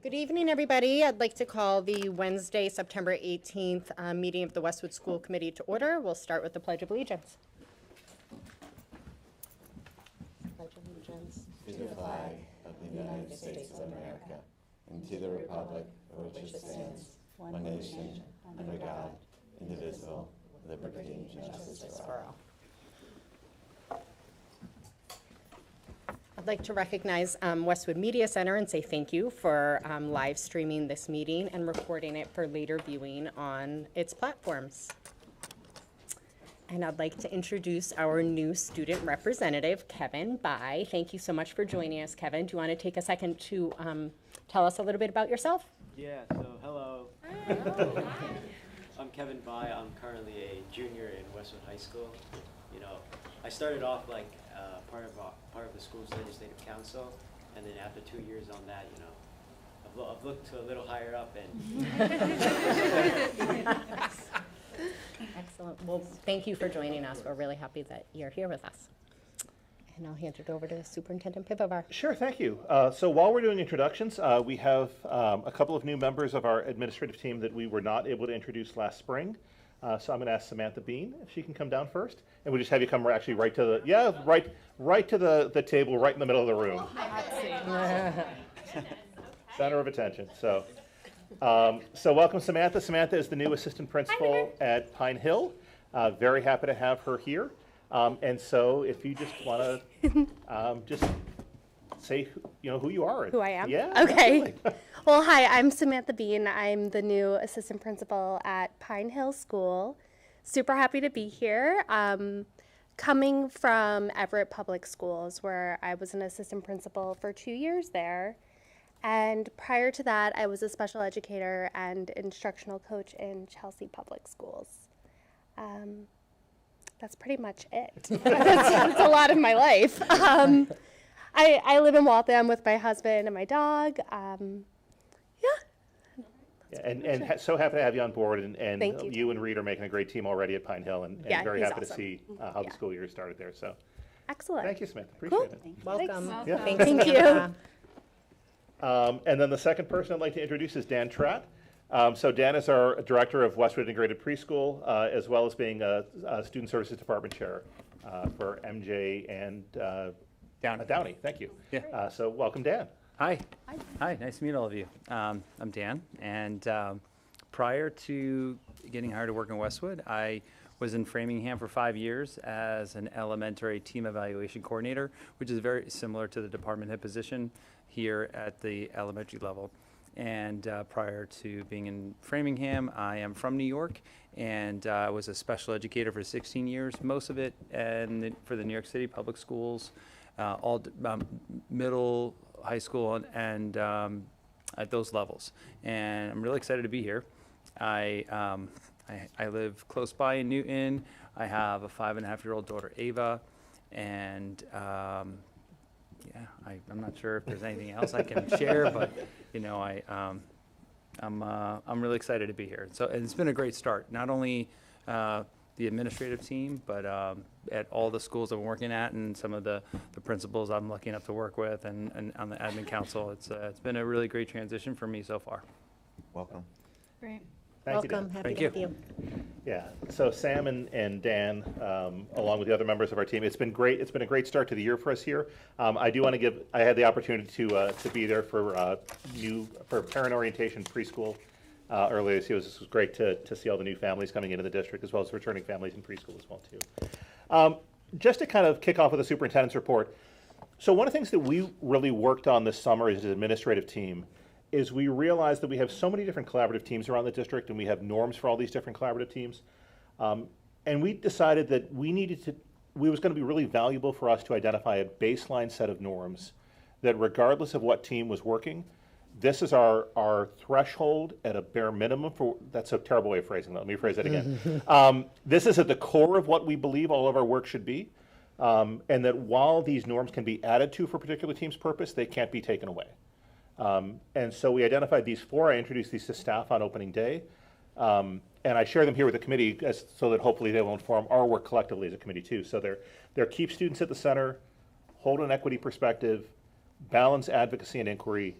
Good evening, everybody. I'd like to call the Wednesday, September 18th meeting of the Westwood School Committee to order. We'll start with the Pledge of Allegiance. Pledge of Allegiance to the flag of the United States of America and to the republic for which it stands, one nation, under God, indivisible, with liberty and justice for all. I'd like to recognize Westwood Media Center and say thank you for live streaming this meeting and recording it for later viewing on its platforms. And I'd like to introduce our new student representative, Kevin Bai. Thank you so much for joining us, Kevin. Do you want to take a second to tell us a little bit about yourself? Yeah, so hello. I'm Kevin Bai. I'm currently a junior in Westwood High School. You know, I started off like part of the school's legislative council, and then after 2 years on that, you know, I've looked to a little higher up and. Excellent. Well, thank you for joining us. We're really happy that you're here with us. And I'll hand it over to Superintendent Pivovar. Sure, thank you. So while we're doing introductions, we have a couple of new members of our administrative team that we were not able to introduce last spring. So I'm going to ask Samantha Bean if she can come down first, and we'll just have you come actually right to the right to the table, right in the middle of the room. Center of attention. So welcome Samantha. Samantha is the new assistant principal at Pine Hill. Very happy to have her here. And so if you just want to just say who you are. Who I am? Yeah. Okay. Well, hi, I'm Samantha Bean. I'm the new assistant principal at Pine Hill School. Super happy to be here. Coming from Everett Public Schools, where I was an assistant principal for 2 years there. And prior to that, I was a special educator and instructional coach in Chelsea Public Schools. That's pretty much it. That's a lot of my life. I live in Waltham with my husband and my dog. And so happy to have you on board, and Thank you. You and Reed are making a great team already at Pine Hill, and Yeah, very he's happy awesome. to see how the school year started there. So Excellent. thank you, Samantha. Appreciate it. Welcome. Yeah. Thanks, Thank Samantha. And then the second person I'd like to introduce is Dan Tratt. So Dan is our director of Westwood Integrated Preschool, as well as being a Student Services Department chair for MJ and Downey. Thank you. Yeah. So welcome, Dan. Hi. Hi, nice to meet all of you. I'm Dan, and prior to getting hired to work in Westwood, I was in Framingham for 5 years as an elementary team evaluation coordinator, which is very similar to the department head position here at the elementary level. And prior to being in Framingham, I am from New York, and I was a special educator for 16 years, most of it for the New York City public schools, all middle, high school, and at those levels. And I'm really excited to be here. I live close by in Newton. I have a 5.5-year-old daughter, Ava, and I'm not sure if there's anything else I can share, but I'm really excited to be here. So, and it's been a great start. Not only the administrative team, but at all the schools I'm working at, and some of the principals I'm lucky enough to work with, and on the admin council. It's been a really great transition for me so far. Welcome. Great. Thank you, Dan. Welcome. Happy Thank to have you. Yeah, so Sam and Dan, along with the other members of our team, it's been great. It's been a great start to the year for us here. I do want to give, I had the opportunity to be there for parent orientation preschool earlier this year. This was great to see all the new families coming into the district, as well as returning families in preschool as well too. Just to kind of kick off with the superintendent's report. So one of the things that we really worked on this summer as an administrative team is we realized that we have so many different collaborative teams around the district, and we have norms for all these different collaborative teams. And we decided that it was going to be really valuable for us to identify a baseline set of norms that, regardless of what team was working, this is our threshold at a bare minimum for, that's a terrible way of phrasing that, let me phrase that again. This is at the core of what we believe all of our work should be, and that while these norms can be added to for a particular team's purpose, they can't be taken away. And so we identified these four. I introduced these to staff on opening day, and I share them here with the committee so that hopefully they will inform our work collectively as a committee too. So they're keep students at the center, hold an equity perspective, balance advocacy and inquiry,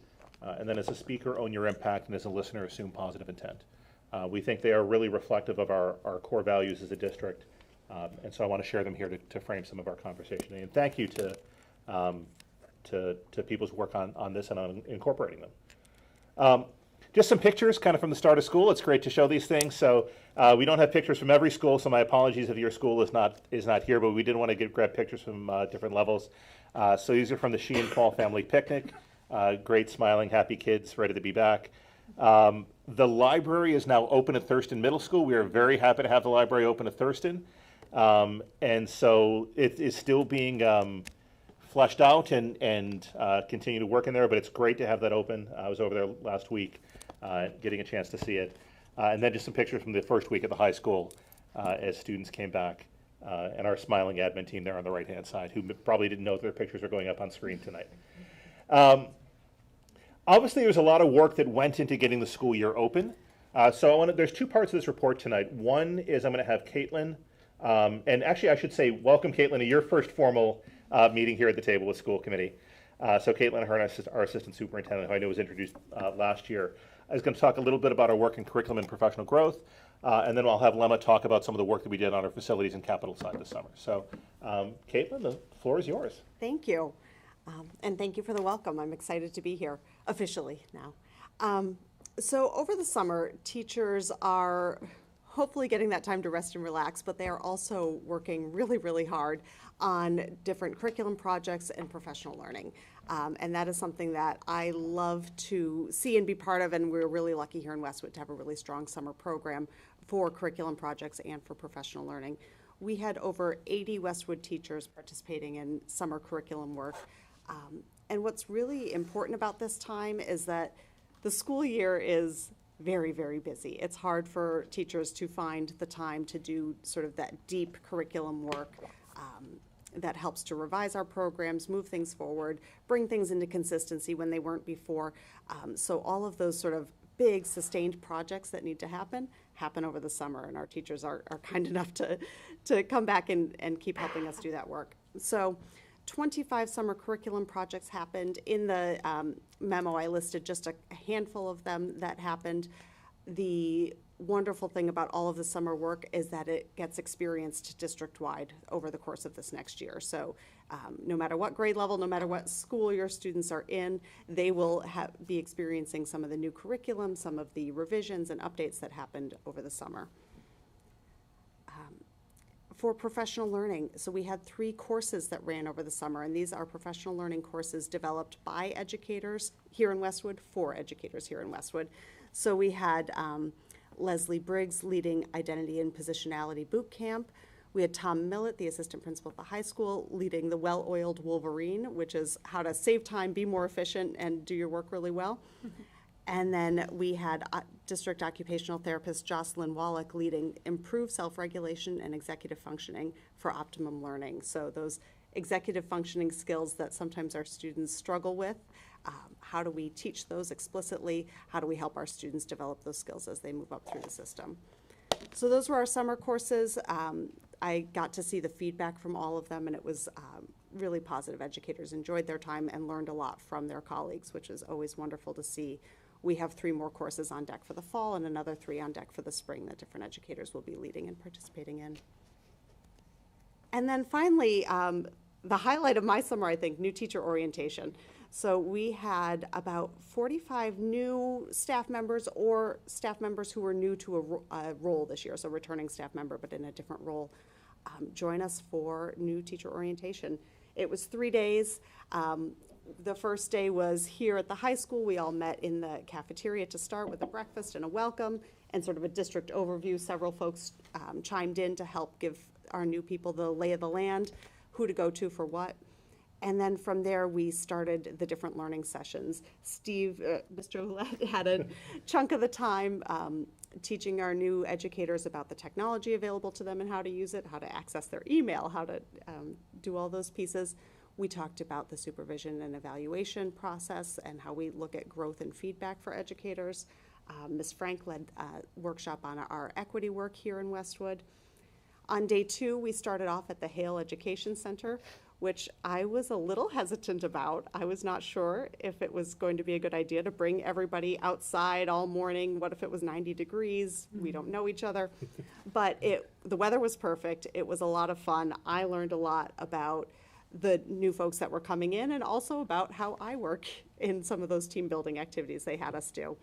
And then as a speaker, own your impact, and as a listener, assume positive intent. We think they are really reflective of our core values as a district, and so I want to share them here to frame some of our conversation. And thank you to people's work on this and on incorporating them. Just some pictures kind of from the start of school. It's great to show these things. So we don't have pictures from every school, so my apologies if your school is not here, but we did want to grab pictures from different levels. So these are from the She and Paul family picnic. Great, smiling, happy kids, ready to be back. The library is now open at Thurston Middle School. We are very happy to have the library open at Thurston. And so it is still being fleshed out and continue to work in there, but it's great to have that open. I was over there last week getting a chance to see it. And then just some pictures from the first week at the high school as students came back. And our smiling admin team there on the right-hand side, who probably didn't know that their pictures are going up on screen tonight. Obviously, there's a lot of work that went into getting the school year open. So there's two parts of this report tonight. One is I'm going to have Caitlin, and actually I should say welcome Caitlin to your first formal meeting here at the table with school committee. So Caitlin Ahern, our assistant superintendent, who I know was introduced last year, is going to talk a little bit about our work in curriculum and professional growth, and then I'll have Lemma talk about some of the work that we did on our facilities and capital side this summer. So Caitlin, the floor is yours. Thank you. And thank you for the welcome. I'm excited to be here officially now. So over the summer, teachers are hopefully getting that time to rest and relax, but they are also working really, really hard on different curriculum projects and professional learning. And that is something that I love to see and be part of, and we're really lucky here in Westwood to have a really strong summer program for curriculum projects and for professional learning. We had over 80 Westwood teachers participating in summer curriculum work. And what's really important about this time is that the school year is very, very busy. It's hard for teachers to find the time to do sort of that deep curriculum work that helps to revise our programs, move things forward, bring things into consistency when they weren't before. So all of those sort of big sustained projects that need to happen over the summer, and our teachers are kind enough to come back and keep helping us do that work. So 25 summer curriculum projects happened. In the memo, I listed just a handful of them that happened. The wonderful thing about all of the summer work is that it gets experienced district-wide over the course of this next year. So no matter what grade level, no matter what school your students are in, they will be experiencing some of the new curriculum, some of the revisions and updates that happened over the summer. For professional learning, so we had 3 courses that ran over the summer, and these are professional learning courses developed by educators here in Westwood for educators here in Westwood. So we had Leslie Briggs leading Identity and Positionality Boot Camp. We had Tom Millett, the assistant principal at the high school, leading the Well-Oiled Wolverine, which is how to save time, be more efficient, and do your work really well. And then we had district occupational therapist Jocelyn Wallach leading Improved Self-Regulation and Executive Functioning for Optimum Learning. So those executive functioning skills that sometimes our students struggle with, how do we teach those explicitly? How do we help our students develop those skills as they move up through the system? So those were our summer courses. I got to see the feedback from all of them, and it was really positive. Educators enjoyed their time and learned a lot from their colleagues, which is always wonderful to see. We have 3 more courses on deck for the fall and another 3 on deck for the spring that different educators will be leading and participating in. And then finally, the highlight of my summer, I think, new teacher orientation. So we had about 45 new staff members or staff members who were new to a role this year, so returning staff member but in a different role, join us for new teacher orientation. It was 3 days. The first day was here at the high school. We all met in the cafeteria to start with a breakfast and a welcome and sort of a district overview. Several folks chimed in to help give our new people the lay of the land, who to go to for what. And then from there, we started the different learning sessions. Steve, Mr. Ouellette, had a chunk of the time teaching our new educators about the technology available to them and how to use it, how to access their email, how to do all those pieces. We talked about the supervision and evaluation process and how we look at growth and feedback for educators. Ms. Frank led a workshop on our equity work here in Westwood. On day 2, we started off at the Hale Education Center, which I was a little hesitant about. I was not sure if it was going to be a good idea to bring everybody outside all morning. What if it was 90 degrees? We don't know each other. But the weather was perfect. It was a lot of fun. I learned a lot about the new folks that were coming in and also about how I work in some of those team building activities they had us do.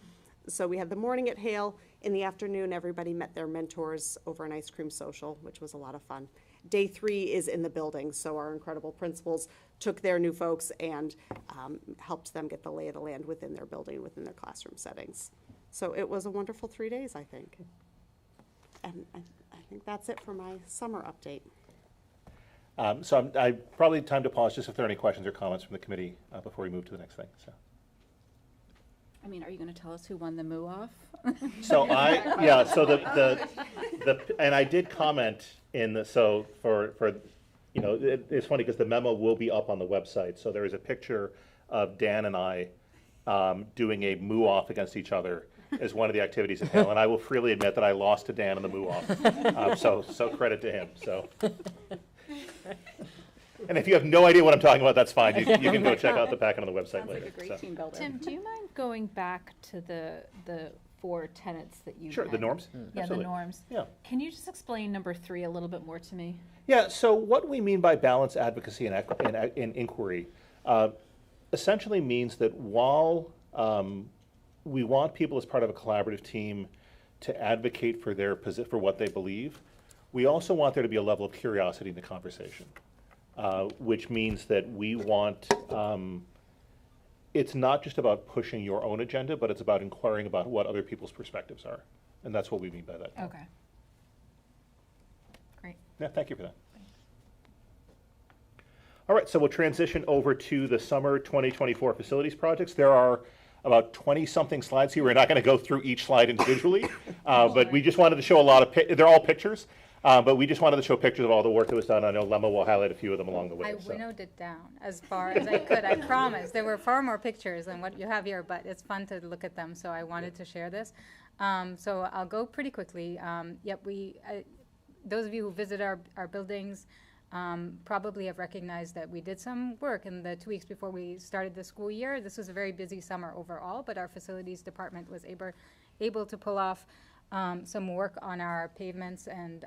So we had the morning at Hale. In the afternoon, everybody met their mentors over an ice cream social, which was a lot of fun. Day 3 is in the building, so our incredible principals took their new folks and helped them get the lay of the land within their building, within their classroom settings. So it was a wonderful 3 days, I think. And I think that's it for my summer update. So I probably time to pause just if there are any questions or comments from the committee before we move to the next thing. So. I mean, are you going to tell us who won the moo off? So and I did comment in the, so for you know, it's funny because the memo will be up on the website. So there is a picture of Dan and I doing a moo off against each other as one of the activities at Hale, and I will freely admit that I lost to Dan in the moo off. So credit to him. So. And if you have no idea what I'm talking about, that's fine. You can go check out the packet on the website later. Like a great team builder. Tim, do you mind going back to the 4 tenets that you Sure, had? the norms? Yeah, Absolutely. the norms. Yeah. Can you just explain number 3 a little bit more to me? Yeah, so what we mean by balance, advocacy, and inquiry essentially means that while we want people as part of a collaborative team to advocate for for what they believe, we also want there to be a level of curiosity in the conversation, which means that we want, it's not just about pushing your own agenda, but it's about inquiring about what other people's perspectives are. And that's what we mean by that. Okay. Great. Yeah, thank you for that. All right, so we'll transition over to the summer 2024 facilities projects. There are about 20-something slides here. We're not going to go through each slide individually, but we just wanted to show a lot of, they're all pictures, but we just wanted to show pictures of all the work that was done. I know Lemma will highlight a few of them along the way. I winnowed it down as far as I could, I promise. There were far more pictures than what you have here, but it's fun to look at them, so I wanted to share this. So I'll go pretty quickly. Yep, those of you who visit our buildings probably have recognized that we did some work in the 2 weeks before we started the school year. This was a very busy summer overall, but our facilities department was able to pull off some work on our pavements and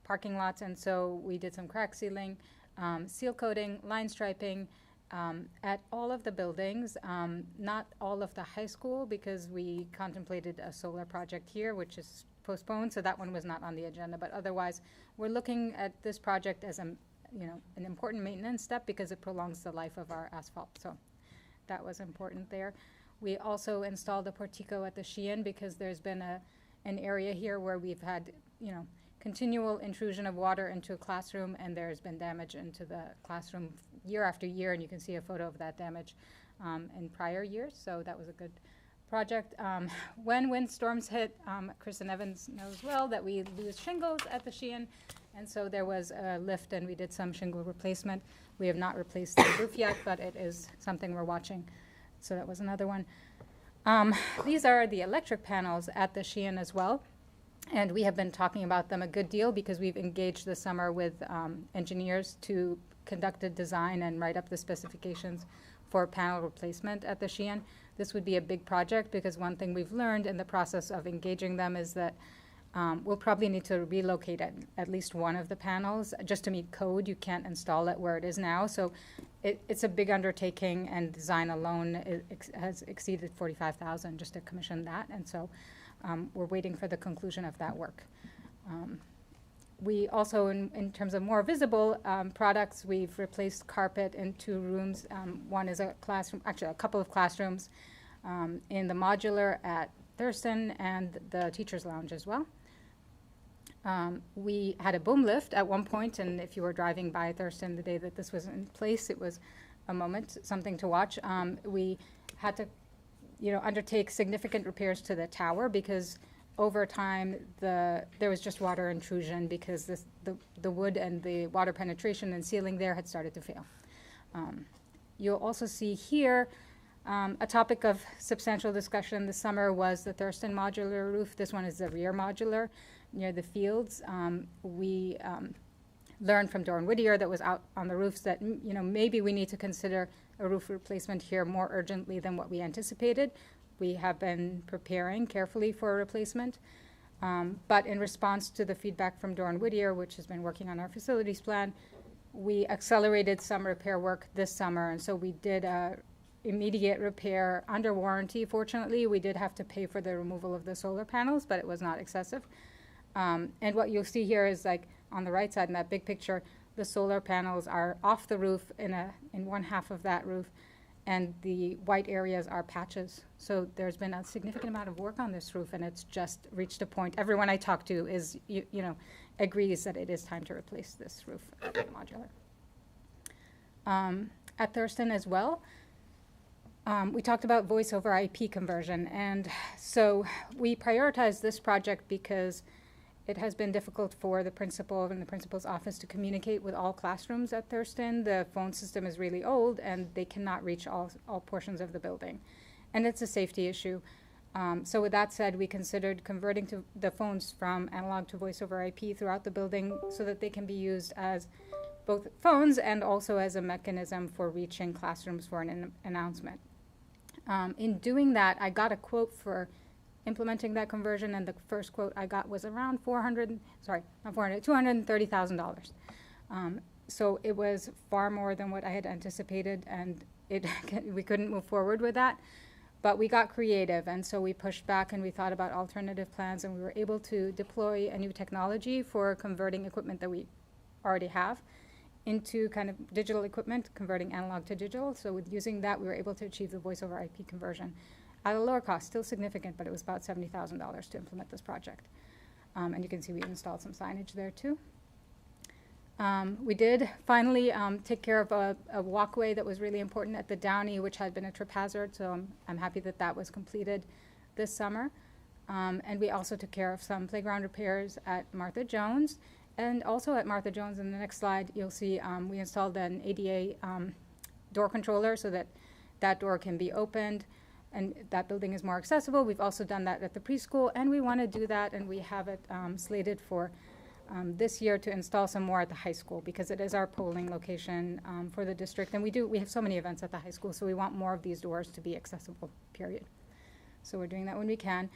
parking lots, and so we did some crack sealing, seal coating, line striping at all of the buildings, not all of the high school because we contemplated a solar project here, which is postponed, so that one was not on the agenda, but otherwise we're looking at this project as an important maintenance step because it prolongs the life of our asphalt, so that was important there. We also installed a portico at the Sheehan because there's been an area here where we've had continual intrusion of water into a classroom, and there's been damage into the classroom year after year, and you can see a photo of that damage in prior years, so that was a good project. When windstorms hit, Chris and Evans knows well that we lose shingles at the Sheehan, and so there was a lift and we did some shingle replacement. We have not replaced the roof yet, but it is something we're watching. So that was another one. These are the electric panels at the Sheehan as well, and we have been talking about them a good deal because we've engaged this summer with engineers to conduct a design and write up the specifications for panel replacement at the Sheehan. This would be a big project because one thing we've learned in the process of engaging them is that we'll probably need to relocate at least one of the panels just to meet code. You can't install it where it is now, so it's a big undertaking, and design alone has exceeded $45,000 just to commission that, and so we're waiting for the conclusion of that work. We also, in terms of more visible products, we've replaced carpet in 2 rooms. One is a classroom, actually a couple of classrooms in the modular at Thurston and the teacher's lounge as well. We had a boom lift at one point, and if you were driving by Thurston the day that this was in place, it was a moment, something to watch. We had to, undertake significant repairs to the tower because over time there was just water intrusion because the wood and the water penetration and sealing there had started to fail. You'll also see here a topic of substantial discussion this summer was the Thurston modular roof. This one is the rear modular near the fields. We learned from Doran Whittier that was out on the roofs that, maybe we need to consider a roof replacement here more urgently than what we anticipated. We have been preparing carefully for a replacement. But in response to the feedback from Doran Whittier, which has been working on our facilities plan, we accelerated some repair work this summer, and so we did a immediate repair under warranty. Fortunately, we did have to pay for the removal of the solar panels, but it was not excessive. And what you'll see here is, like, on the right side in that big picture, the solar panels are off the roof in one half of that roof, and the white areas are patches. So there's been a significant amount of work on this roof, and it's just reached a point. Everyone I talk to is, agrees that it is time to replace this roof at modular. At Thurston as well, we talked about voice over IP conversion, and so we prioritized this project because it has been difficult for the principal and the principal's office to communicate with all classrooms at Thurston. The phone system is really old, and they cannot reach all portions of the building. And it's a safety issue. So with that said, we considered converting to the phones from analog to voice over IP throughout the building so that they can be used as both phones and also as a mechanism for reaching classrooms for an announcement. In doing that, I got a quote for implementing that conversion, and the first quote I got was around $230,000. So it was far more than what I had anticipated, and we couldn't move forward with that. But we got creative, and so we pushed back and we thought about alternative plans, and we were able to deploy a new technology for converting equipment that we already have into kind of digital equipment, converting analog to digital. So with using that, we were able to achieve the voice over IP conversion at a lower cost, still significant, but it was about $70,000 to implement this project. And you can see we installed some signage there too. We did finally take care of a walkway that was really important at the Downey, which had been a trip hazard, so I'm happy that that was completed this summer. And we also took care of some playground repairs at Martha Jones. And also at Martha Jones, in the next slide, you'll see we installed an ADA door controller so that that door can be opened and that building is more accessible. We've also done that at the preschool, and we want to do that, and we have it slated for this year to install some more at the high school because it is our polling location for the district. And we have so many events at the high school, so we want more of these doors to be accessible, period. So we're doing that when we can.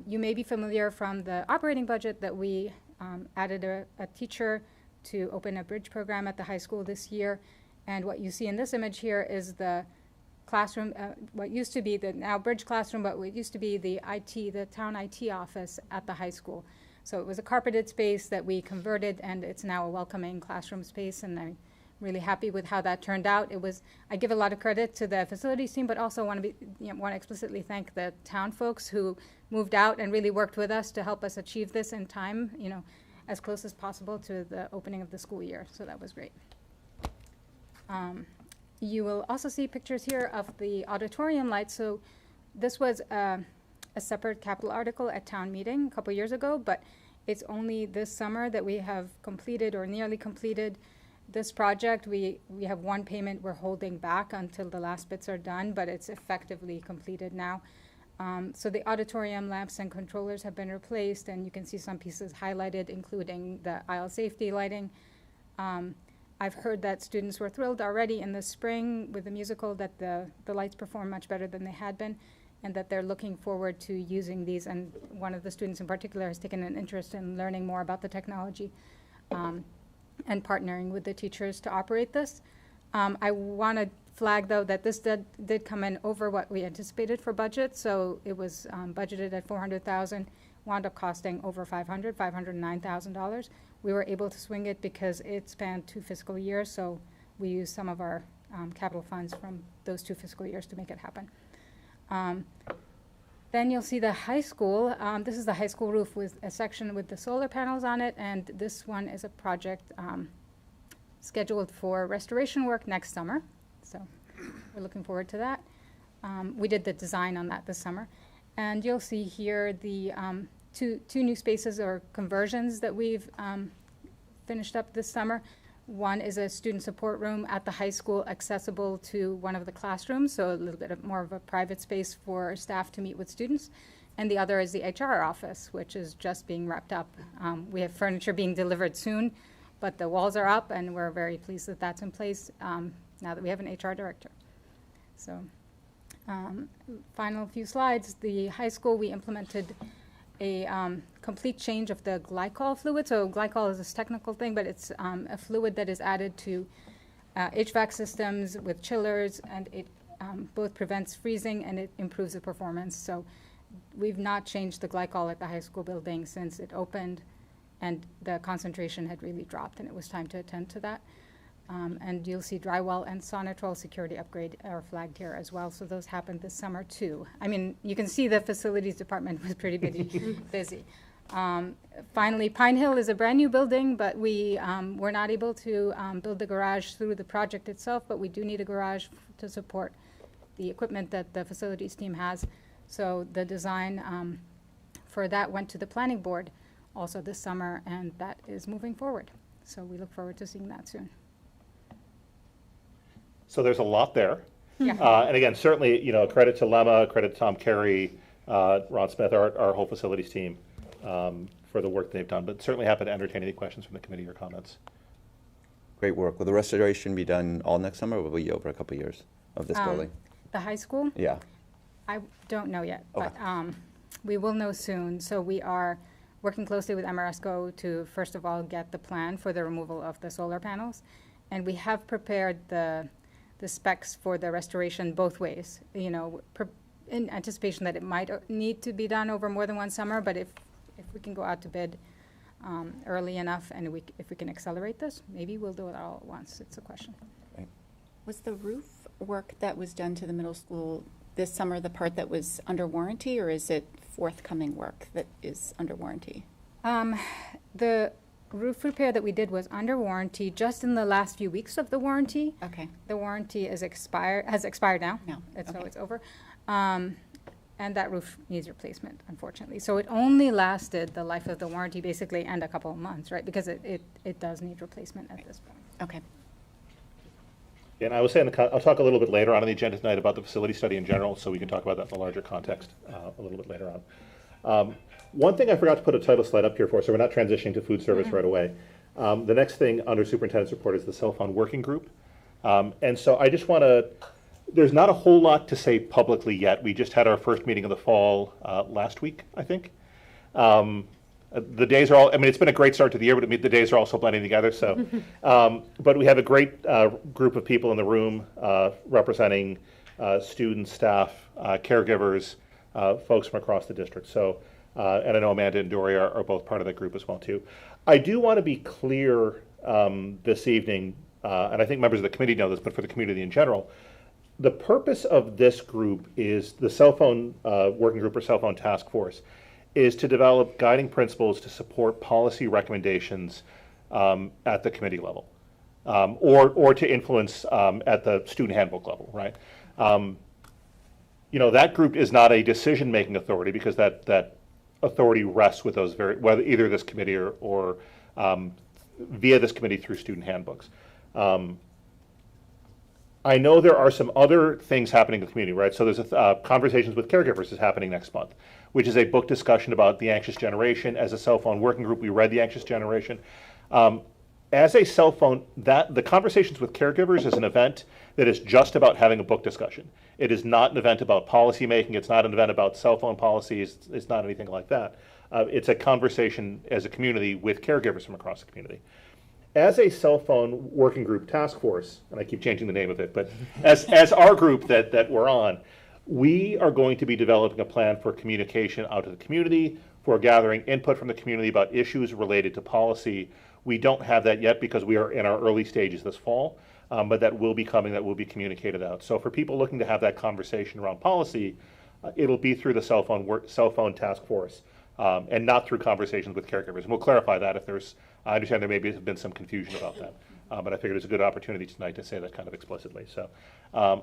You may be familiar from the operating budget that we added a teacher to open a bridge program at the high school this year. And what you see in this image here is the classroom, what used to be the now bridge classroom, but what used to be the town IT office at the high school. So it was a carpeted space that we converted, and it's now a welcoming classroom space, and I'm really happy with how that turned out. I give a lot of credit to the facilities team, but also want to explicitly thank the town folks who moved out and really worked with us to help us achieve this in time, as close as possible to the opening of the school year. So that was great. You will also see pictures here of the auditorium lights. So this was a separate capital article at town meeting a couple years ago, but it's only this summer that we have completed or nearly completed this project. We have one payment we're holding back until the last bits are done, but it's effectively completed now. So the auditorium lamps and controllers have been replaced, and you can see some pieces highlighted, including the aisle safety lighting. I've heard that students were thrilled already in the spring with the musical that the lights perform much better than they had been, and that they're looking forward to using these. And one of the students in particular has taken an interest in learning more about the technology and partnering with the teachers to operate this. I want to flag, though, that this did come in over what we anticipated for budget. So it was budgeted at $400,000, wound up costing over $509,000. We were able to swing it because it spanned 2 fiscal years, so we used some of our capital funds from those 2 fiscal years to make it happen. Then you'll see the high school. This is the high school roof with a section with the solar panels on it, and this one is a project scheduled for restoration work next summer. So we're looking forward to that. We did the design on that this summer. And you'll see here the two new spaces or conversions that we've finished up this summer. One is a student support room at the high school accessible to one of the classrooms, so a little bit more of a private space for staff to meet with students. And the other is the HR office, which is just being wrapped up. We have furniture being delivered soon, but the walls are up, and we're very pleased that that's in place now that we have an HR director. So, final few slides. The high school, we implemented a complete change of the glycol fluid. So glycol is this technical thing, but it's a fluid that is added to HVAC systems with chillers, and it both prevents freezing and it improves the performance. So we've not changed the glycol at the high school building since it opened, and the concentration had really dropped, and it was time to attend to that. And you'll see drywall and Sonitrol security upgrade are flagged here as well. So those happened this summer too. I mean, you can see the facilities department was pretty busy. Finally, Pine Hill is a brand new building, but we were not able to build the garage through the project itself, but we do need a garage to support the equipment that the facilities team has. So the design for that went to the planning board also this summer, and that is moving forward. So we look forward to seeing that soon. So there's a lot there. Yeah. And again, certainly, credit to Lemma, credit to Tom Carey, Ron Smith, our whole facilities team for the work they've done, but certainly happy to entertain any questions from the committee or comments. Great work. Will the restoration be done all next summer, or will it be over a couple of years of this building? The high school? Yeah. I don't know yet, Okay. but we will know soon. So we are working closely with Ameresco to, first of all, get the plan for the removal of the solar panels. And we have prepared the specs for the restoration both ways, in anticipation that it might need to be done over more than one summer, but if we can go out to bid early enough, and if we can accelerate this, maybe we'll do it all at once. It's a question. Right. Was the roof work that was done to the middle school this summer the part that was under warranty, or is it forthcoming work that is under warranty? The roof repair that we did was under warranty just in the last few weeks of the warranty. Okay. The warranty has expired now. No. So Okay. it's over. And that roof needs replacement, unfortunately. So it only lasted the life of the warranty, basically, and a couple of months, right? Because it does need replacement at this point. Okay. And I will say, I'll talk a little bit later on the agenda tonight about the facility study in general, so we can talk about that in a larger context a little bit later on. One thing I forgot to put a title slide up here for, so we're not transitioning to food service right away. The next thing under superintendent's report is the cell phone working group. And so I just want to, there's not a whole lot to say publicly yet. We just had our first meeting of the fall last week, I think. The days are all, I mean, it's been a great start to the year, but the days are also blending together. So, but we have a great group of people in the room representing students, staff, caregivers, folks from across the district. So, and I know Amanda and Dory are both part of that group as well too. I do want to be clear this evening, and I think members of the committee know this, but for the community in general, the purpose of this group is the cell phone working group or cell phone task force is to develop guiding principles to support policy recommendations at the committee level, or to influence at the student handbook level, right? That group is not a decision-making authority because that authority rests with those whether either this committee or via this committee through student handbooks. I know there are some other things happening in the community, right? So there's Conversations with Caregivers is happening next month, which is a book discussion about the anxious generation. As a cell phone working group, we read The Anxious Generation. As a cell phone, the Conversations with Caregivers is an event that is just about having a book discussion. It is not an event about policy making. It's not an event about cell phone policies. It's not anything like that. It's a conversation as a community with caregivers from across the community. As a cell phone working group task force, and I keep changing the name of it, but as our group that we're on, we are going to be developing a plan for communication out to the community, for gathering input from the community about issues related to policy. We don't have that yet because we are in our early stages this fall, but that will be coming, that will be communicated out. So for people looking to have that conversation around policy, it'll be through the cell phone task force, and not through Conversations with Caregivers. And we'll clarify that if there's, I understand there may have been some confusion about that, but I figured it's a good opportunity tonight to say that kind of explicitly. So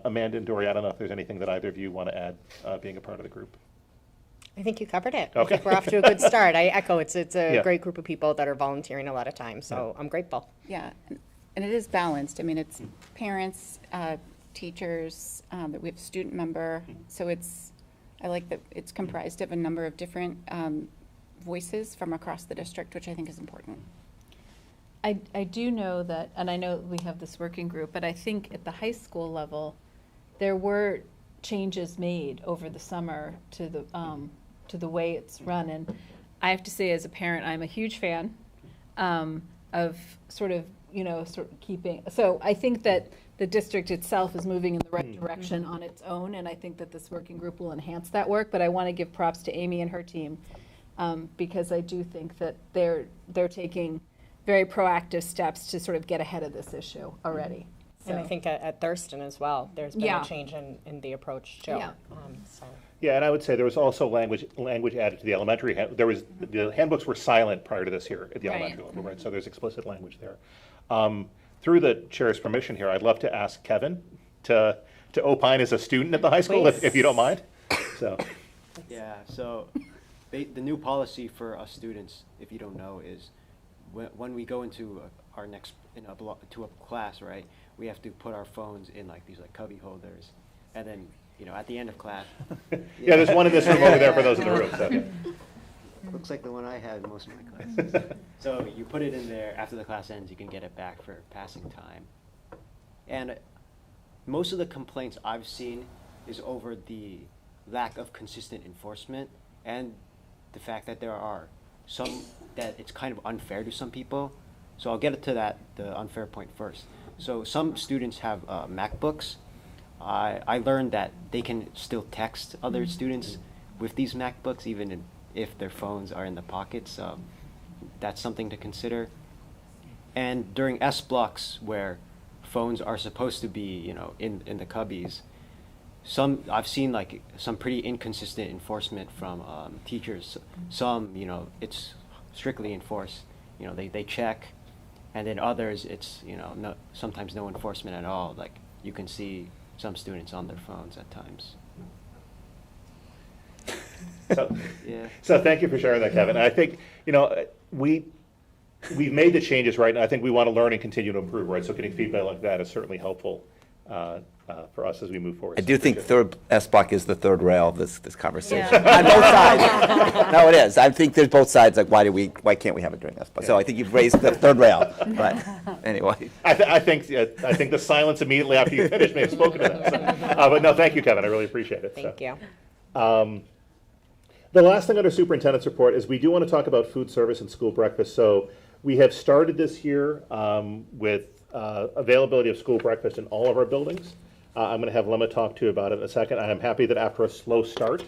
Amanda and Dory, I don't know if there's anything that either of you want to add being a part of the group. I think you covered it. Okay. I think we're off to a good start. I echo, it's a Yeah. great group of people that are volunteering a lot of time, so I'm grateful. Yeah, and it is balanced. I mean, it's parents, teachers, that we have a student member. So I like that it's comprised of a number of different voices from across the district, which I think is important. I do know that, and I know we have this working group, but I think at the high school level, there were changes made over the summer to the way it's run. And I have to say, as a parent, I'm a huge fan of sort of keeping. So I think that the district itself is moving in the right direction on its own, and I think that this working group will enhance that work. But I want to give props to Amy and her team because I do think that they're taking very proactive steps to sort of get ahead of this issue already. So. And I think at Thurston as well, there's been Yeah. a change in the approach too. Yeah. So. Yeah, and I would say there was also language added to the elementary. The handbooks were silent prior to this here at the Right. elementary level, right? So there's explicit language there. Through the chair's permission here, I'd love to ask Kevin to opine as a student at the high school, if you don't mind. So. Yeah, so the new policy for us students, if you don't know, is when we go into our next to a class, right? We have to put our phones in like these cubby holders, and then at the end of class. Yeah, there's one in this room over there for those in the room. So. Looks like the one I had in most of my classes. So you put it in there. After the class ends, you can get it back for passing time. And most of the complaints I've seen is over the lack of consistent enforcement and the fact that there are some that it's kind of unfair to some people. So I'll get to the unfair point first. So some students have MacBooks. I learned that they can still text other students with these MacBooks, even if their phones are in the pockets. So that's something to consider. And during S blocks, where phones are supposed to be, in the cubbies, I've seen some pretty inconsistent enforcement from teachers. Some, it's strictly enforced. They check, and then others, it's sometimes no enforcement at all. Like you can see some students on their phones at times. So, Yeah. So thank you for sharing that, Kevin. I think we've made the changes, right? And I think we want to learn and continue to improve, right? So getting feedback like that is certainly helpful for us as we move forward. I do think third S block is the third rail of this conversation. Yeah. On both sides. No, it is. I think there's both sides. Like, why can't we have it during S block? So I think you've raised the third rail. But anyway. I think the silence immediately after you finished may have spoken to that. So, but no, thank you, Kevin. I really appreciate it. Thank you. The last thing under superintendent's report is we do want to talk about food service and school breakfast. So we have started this year with availability of school breakfast in all of our buildings. I'm going to have Lemma talk to you about it in a second. I am happy that after a slow start,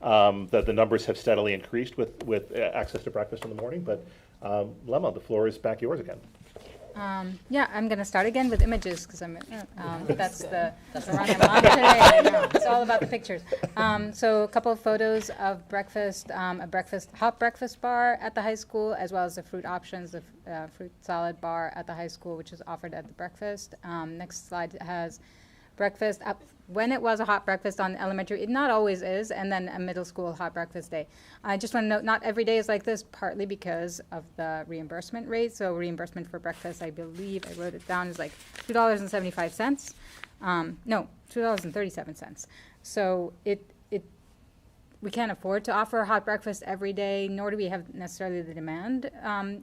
that the numbers have steadily increased with access to breakfast in the morning. But Lemma, the floor is back yours again. Yeah, I'm going to start again with images because that's the run I'm on today. I know. It's all about the pictures. So a couple of photos of breakfast, hot breakfast bar at the high school, as well as the fruit options, the fruit salad bar at the high school, which is offered at the breakfast. Next slide has breakfast up when it was a hot breakfast on elementary. It not always is, and then a middle school hot breakfast day. I just want to note, not every day is like this, partly because of the reimbursement rate. So reimbursement for breakfast, I believe I wrote it down, is like $2.75. No, $2.37. So we can't afford to offer hot breakfast every day, nor do we have necessarily the demand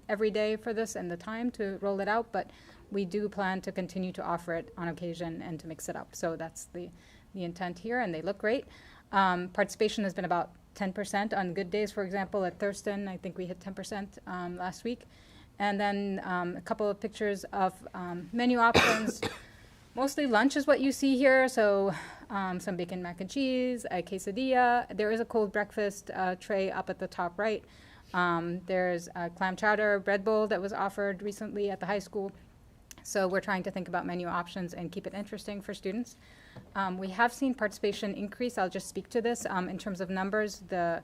every day for this and the time to roll it out, but we do plan to continue to offer it on occasion and to mix it up. So that's the intent here, and they look great. Participation has been about 10% on good days. For example, at Thurston, I think we hit 10% last week. And then a couple of pictures of menu options. Mostly lunch is what you see here. So some bacon mac and cheese, a quesadilla. There is a cold breakfast tray up at the top right. There's a clam chowder bread bowl that was offered recently at the high school. So we're trying to think about menu options and keep it interesting for students. We have seen participation increase. I'll just speak to this. In terms of numbers, the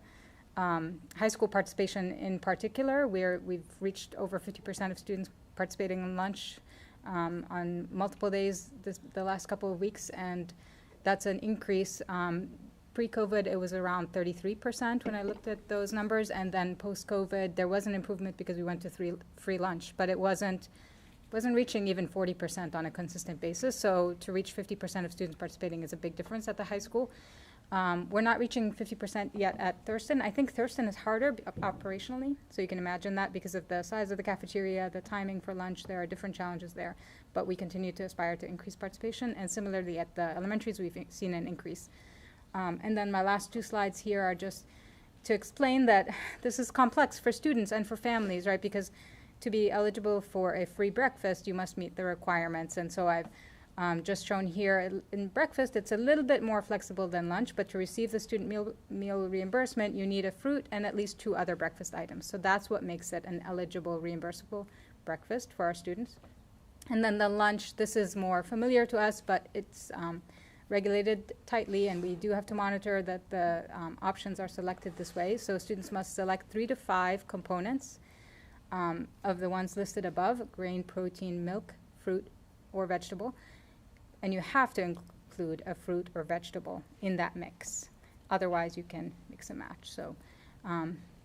high school participation in particular, we've reached over 50% of students participating in lunch on multiple days the last couple of weeks, and that's an increase. Pre-COVID, it was around 33% when I looked at those numbers, and then post-COVID, there was an improvement because we went to free lunch, but it wasn't reaching even 40% on a consistent basis. So to reach 50% of students participating is a big difference at the high school. We're not reaching 50% yet at Thurston. I think Thurston is harder operationally, so you can imagine that because of the size of the cafeteria, the timing for lunch, there are different challenges there. But we continue to aspire to increase participation, and similarly at the elementaries, we've seen an increase. And then my last 2 slides here are just to explain that this is complex for students and for families, right? Because to be eligible for a free breakfast, you must meet the requirements. And so I've just shown here in breakfast, it's a little bit more flexible than lunch, but to receive the student meal reimbursement, you need a fruit and at least 2 other breakfast items. So that's what makes it an eligible reimbursable breakfast for our students. And then the lunch, this is more familiar to us, but it's regulated tightly, and we do have to monitor that the options are selected this way. So students must select 3 to 5 components of the ones listed above: grain, protein, milk, fruit, or vegetable. And you have to include a fruit or vegetable in that mix. Otherwise, you can mix and match. So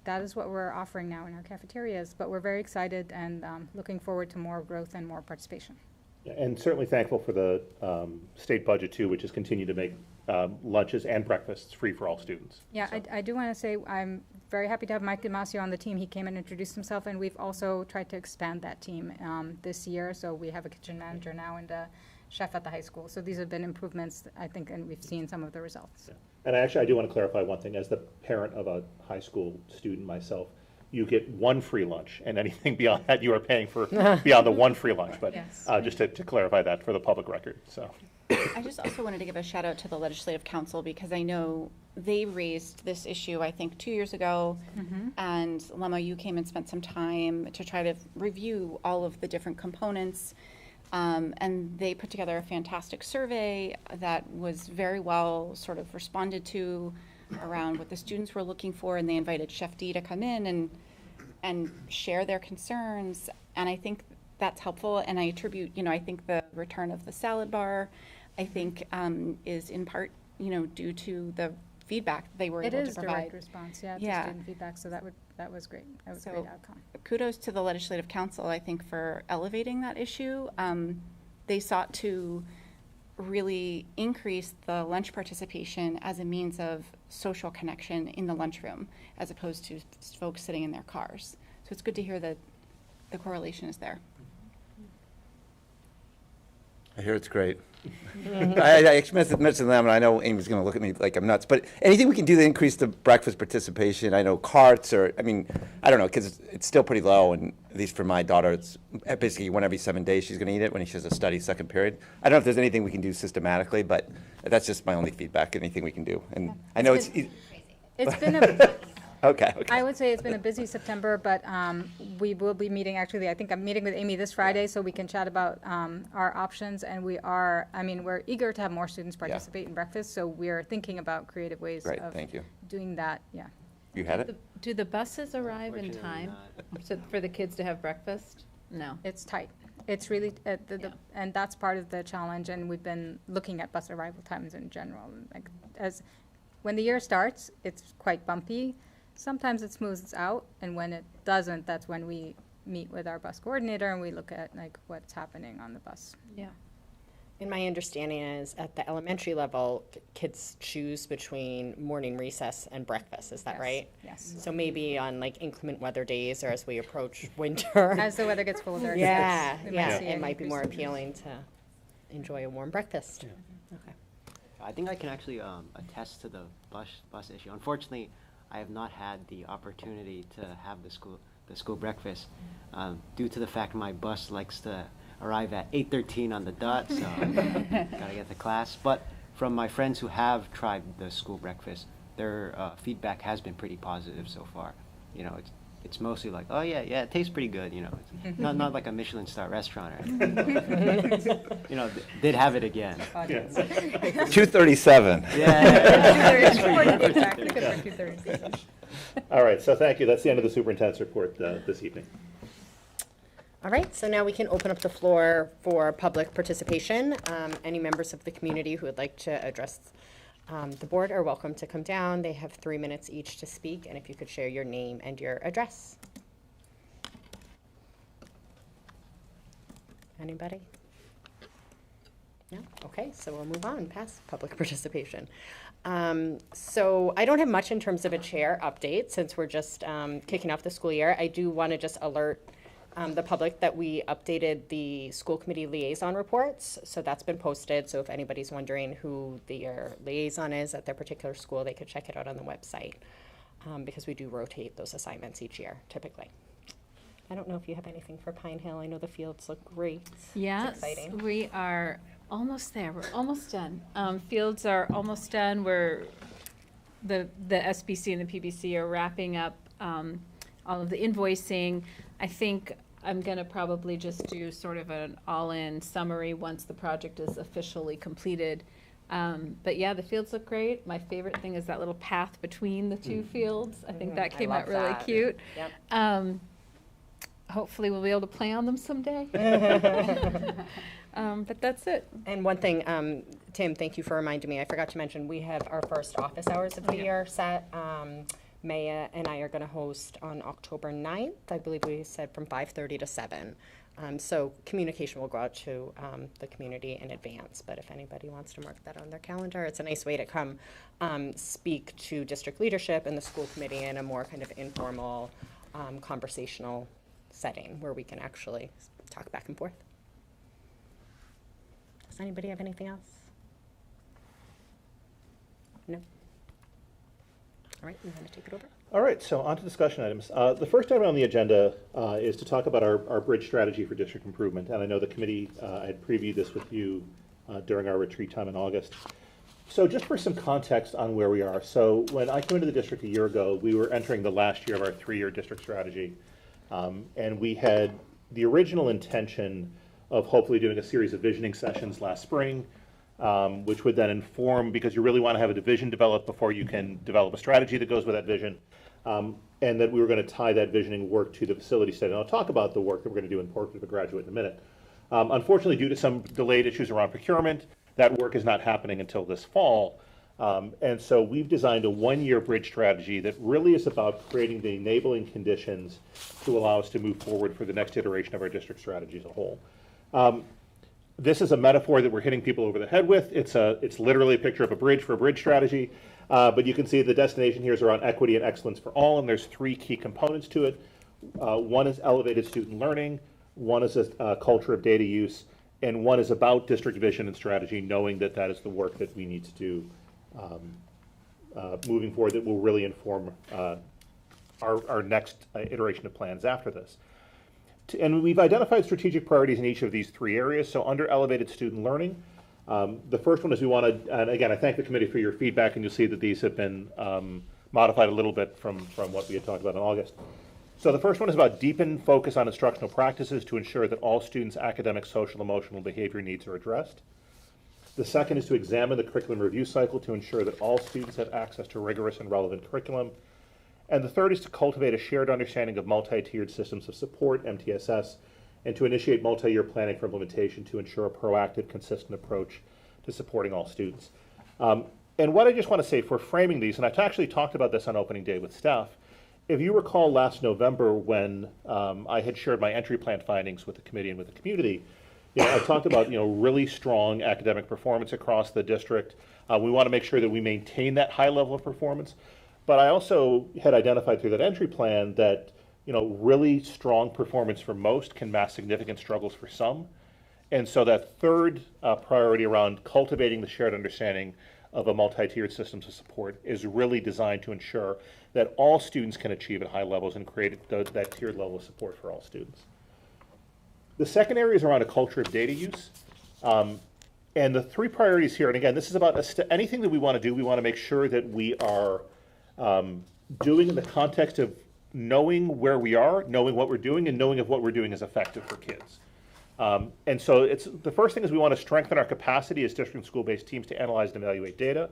that is what we're offering now in our cafeterias. But we're very excited and looking forward to more growth and more participation. Yeah, and certainly thankful for the state budget too, which has continued to make lunches and breakfasts free for all students. Yeah, So. I do want to say I'm very happy to have Mike Damasio on the team. He came and introduced himself, and we've also tried to expand that team this year. So we have a kitchen manager now and a chef at the high school. So these have been improvements, I think, and we've seen some of the results. Yeah. And actually, I do want to clarify one thing. As the parent of a high school student myself, you get 1 free lunch, and anything beyond that you are paying for beyond the 1 free lunch. But Yes. just to clarify that for the public record. So. I just also wanted to give a shout out to the Legislative Council because I know they raised this issue, I think, 2 years ago. And Lemma, you came and spent some time to try to review all of the different components. And they put together a fantastic survey that was very well sort of responded to around what the students were looking for. And they invited Chef D to come in and share their concerns. And I think that's helpful. And I attribute, I think the return of the salad bar, I think, is in part, due to the feedback they were able to provide. It is direct response, to student feedback. So that was great. That was a great outcome. Kudos to the Legislative Council, I think, for elevating that issue. They sought to really increase the lunch participation as a means of social connection in the lunchroom, as opposed to folks sitting in their cars. So it's good to hear that the correlation is there. I hear it's great. I mentioned to them, and I know Amy's going to look at me like I'm nuts, but anything we can do to increase the breakfast participation, I know carts or, I don't know, because it's still pretty low, and at least for my daughter, it's basically 1 every 7 days she's going to eat it when she has a study second period. I don't know if there's anything we can do systematically, but that's just my only feedback, anything we can do. And I know it's been a... Okay. I would say it's been a busy September, but we will be meeting, actually, I think I'm meeting with Amy this Friday, so we can chat about our options. And we're eager to have more students participate in breakfast, so we're thinking about creative ways Great, of thank you. doing that, yeah. You had it? Do the buses arrive in Unfortunately time for the kids to have breakfast? No. It's tight. It's really, and that's part of the challenge, and we've been looking at bus arrival times in general. Like, when the year starts, it's quite bumpy. Sometimes it smooths out, and when it doesn't, that's when we meet with our bus coordinator and we look at what's happening on the bus. Yeah. And my understanding is at the elementary level, kids choose between morning recess and breakfast. Is that Yes. right? Yes. So maybe on inclement weather days or as we approach winter. As the weather gets colder. yeah, we might yeah, see it an might be more increase in appealing to enjoy a warm breakfast. Okay. I think I can actually attest to the bus issue. Unfortunately, I have not had the opportunity to have the school breakfast due to the fact my bus likes to arrive at 8:13 on the dot, so gotta get to class. But from my friends who have tried the school breakfast, their feedback has been pretty positive so far. It's mostly like, oh yeah, it tastes pretty good. It's not like a Michelin star restaurant or anything. They'd have it again. 237. Yeah. All right, so thank you. That's the end of the superintendent's report this evening. All right, so now we can open up the floor for public participation. Any members of the community who would like to address the board are welcome to come down. They have 3 minutes each to speak, and if you could share your name and your address. Anybody? No? Okay, so we'll move on past public participation. So I don't have much in terms of a chair update since we're just kicking off the school year. I do want to just alert the public that we updated the school committee liaison reports. So that's been posted. So if anybody's wondering who their liaison is at their particular school, they could check it out on the website because we do rotate those assignments each year typically. I don't know if you have anything for Pine Hill. I know the fields look great. Yes, It's exciting. we are almost there. We're almost done. Fields are almost done. We're the SBC and the PBC are wrapping up all of the invoicing. I think I'm going to probably just do sort of an all-in summary once the project is officially completed. But yeah, the fields look great. My favorite thing is that little path between the two fields. I think that came out really cute. Yep. Hopefully we'll be able to play on them someday. But that's it. And one thing, Tim, thank you for reminding me. I forgot to mention, we have our first office hours of the year set. Maya and I are going to host on October 9th. I believe we said from 5:30 to 7. So communication will go out to the community in advance. But if anybody wants to mark that on their calendar, it's a nice way to come speak to district leadership and the school committee in a more kind of informal, conversational setting where we can actually talk back and forth. Does anybody have anything else? No? All right, you want to take it over? All right, so on to discussion items. The first item on the agenda is to talk about our bridge strategy for district improvement. And I know the committee, I had previewed this with you during our retreat time in August. So just for some context on where we are. So when I came into the district a year ago, we were entering the last year of our 3-year district strategy. And we had the original intention of hopefully doing a series of visioning sessions last spring, which would then inform, because you really want to have a division developed before you can develop a strategy that goes with that vision, and that we were going to tie that visioning work to the facility study. And I'll talk about the work that we're going to do in Portrait of a Graduate in a minute. Unfortunately, due to some delayed issues around procurement, that work is not happening until this fall. And so we've designed a 1-year bridge strategy that really is about creating the enabling conditions to allow us to move forward for the next iteration of our district strategy as a whole. This is a metaphor that we're hitting people over the head with. It's literally a picture of a bridge for a bridge strategy. But you can see the destination here is around equity and excellence for all, and there's 3 key components to it. One is elevated student learning, one is a culture of data use, and one is about district vision and strategy, knowing that that is the work that we need to do moving forward that will really inform our next iteration of plans after this. And we've identified strategic priorities in each of these 3 areas. So under elevated student learning, the first one is we want to, and again, I thank the committee for your feedback, and you'll see that these have been modified a little bit from what we had talked about in August. So the first one is about deepen focus on instructional practices to ensure that all students' academic, social, emotional, and behavior needs are addressed. The second is to examine the curriculum review cycle to ensure that all students have access to rigorous and relevant curriculum. And the third is to cultivate a shared understanding of multi-tiered systems of support, MTSS, and to initiate multi-year planning for implementation to ensure a proactive, consistent approach to supporting all students. And what I just want to say for framing these, and I've actually talked about this on opening day with staff, if you recall last November when I had shared my entry plan findings with the committee and with the community, I talked about really strong academic performance across the district. We want to make sure that we maintain that high level of performance. But I also had identified through that entry plan that really strong performance for most can mask significant struggles for some. And so that third priority around cultivating the shared understanding of a multi-tiered systems of support is really designed to ensure that all students can achieve at high levels and create that tiered level of support for all students. The second area is around a culture of data use. And the 3 priorities here, and again, this is about anything that we want to do, we want to make sure that we are doing in the context of knowing where we are, knowing what we're doing, and knowing if what we're doing is effective for kids. And so the first thing is we want to strengthen our capacity as district and school-based teams to analyze and evaluate data.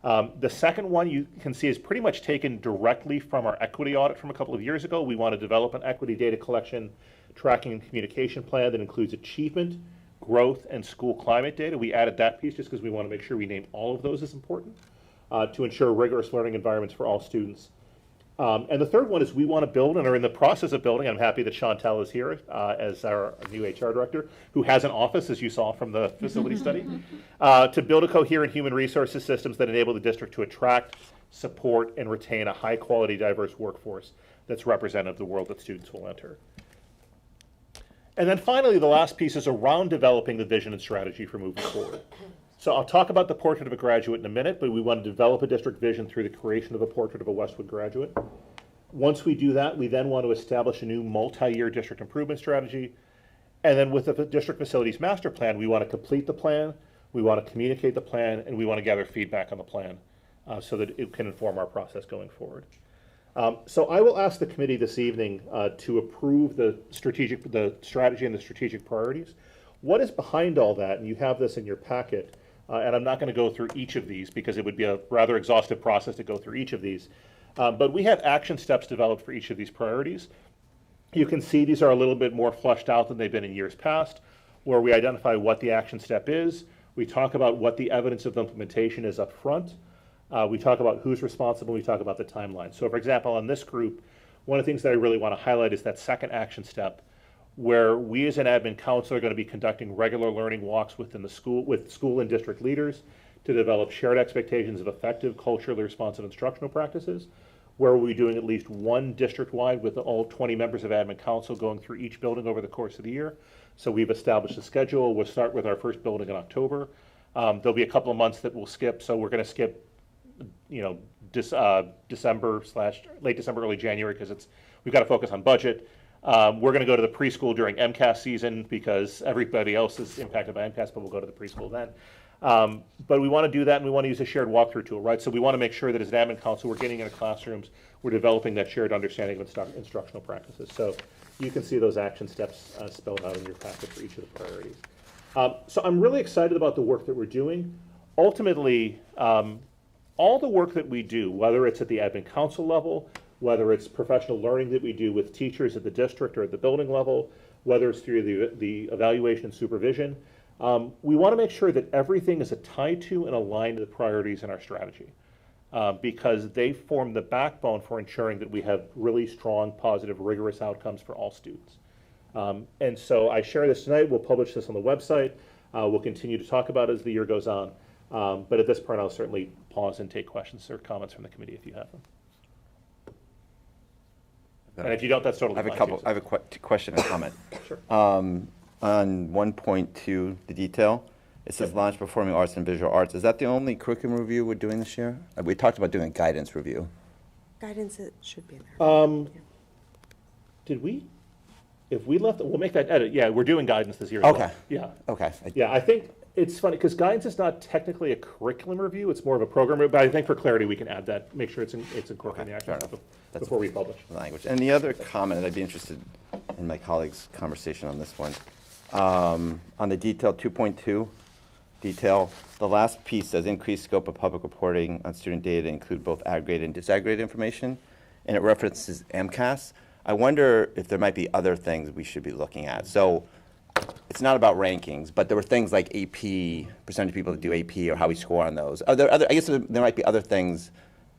The second one you can see is pretty much taken directly from our equity audit from a couple of years ago. We want to develop an equity data collection, tracking, and communication plan that includes achievement, growth, and school climate data. We added that piece just because we want to make sure we name all of those as important to ensure rigorous learning environments for all students. And the third one is we want to build and are in the process of building. I'm happy that Chantel is here as our new HR director, who has an office, as you saw from the facility study, to build a coherent human resources systems that enable the district to attract, support, and retain a high-quality, diverse workforce that's representative of the world that students will enter. And then finally, the last piece is around developing the vision and strategy for moving forward. So I'll talk about the portrait of a graduate in a minute, but we want to develop a district vision through the creation of a portrait of a Westwood graduate. Once we do that, we then want to establish a new multi-year district improvement strategy. And then with the district facilities master plan, we want to complete the plan, we want to communicate the plan, and we want to gather feedback on the plan so that it can inform our process going forward. So I will ask the committee this evening to approve the strategy and the strategic priorities. What is behind all that, and you have this in your packet, and I'm not going to go through each of these because it would be a rather exhaustive process to go through each of these. But we have action steps developed for each of these priorities. You can see these are a little bit more fleshed out than they've been in years past, where we identify what the action step is. We talk about what the evidence of implementation is up front. We talk about who's responsible. We talk about the timeline. So for example, on this group, one of the things that I really want to highlight is that second action step, where we as an admin council are going to be conducting regular learning walks within the school, with school and district leaders to develop shared expectations of effective, culturally responsive instructional practices, where we'll be doing at least one district-wide with all 20 members of admin council going through each building over the course of the year. So we've established a schedule. We'll start with our first building in October. There'll be a couple of months that we'll skip, so we're going to skip, December / late December, early January, because we've got to focus on budget. We're going to go to the preschool during MCAS season because everybody else is impacted by MCAS, but we'll go to the preschool then. But we want to do that, and we want to use a shared walkthrough tool, right? So we want to make sure that as an admin council, we're getting into classrooms, we're developing that shared understanding of instructional practices. So you can see those action steps spelled out in your packet for each of the priorities. So I'm really excited about the work that we're doing. Ultimately, all the work that we do, whether it's at the admin council level, whether it's professional learning that we do with teachers at the district or at the building level, whether it's through the evaluation and supervision, we want to make sure that everything is tied to and aligned to the priorities in our strategy, because they form the backbone for ensuring that we have really strong, positive, rigorous outcomes for all students. And so I share this tonight. We'll publish this on the website. We'll continue to talk about it as the year goes on. But at this point, I'll certainly pause and take questions or comments from the committee if you have them. And if you don't, that's totally fine. I have a question and comment. Sure. On 1.2, the detail, it says launch performing arts and visual arts. Is that the only curriculum review we're doing this year? We talked about doing a guidance review. Guidance, it should be in there. Did we? If we left, we'll make that edit. Yeah, we're doing guidance this year as well. Okay. Yeah. Okay. Yeah, I think it's funny because guidance is not technically a curriculum review. It's more of a program review. But I think for clarity, we can add that, make sure it's incorporated in the action fair stuff enough. before we publish. Language. And the other comment, I'd be interested in my colleagues' conversation on this one. On the detail 2.2, detail, the last piece says increased scope of public reporting on student data to include both aggregated and disaggregated information, and it references MCAS. I wonder if there might be other things we should be looking at. So it's not about rankings, but there were things like AP, percentage of people that do AP, or how we score on those. Are there other, I guess there might be other things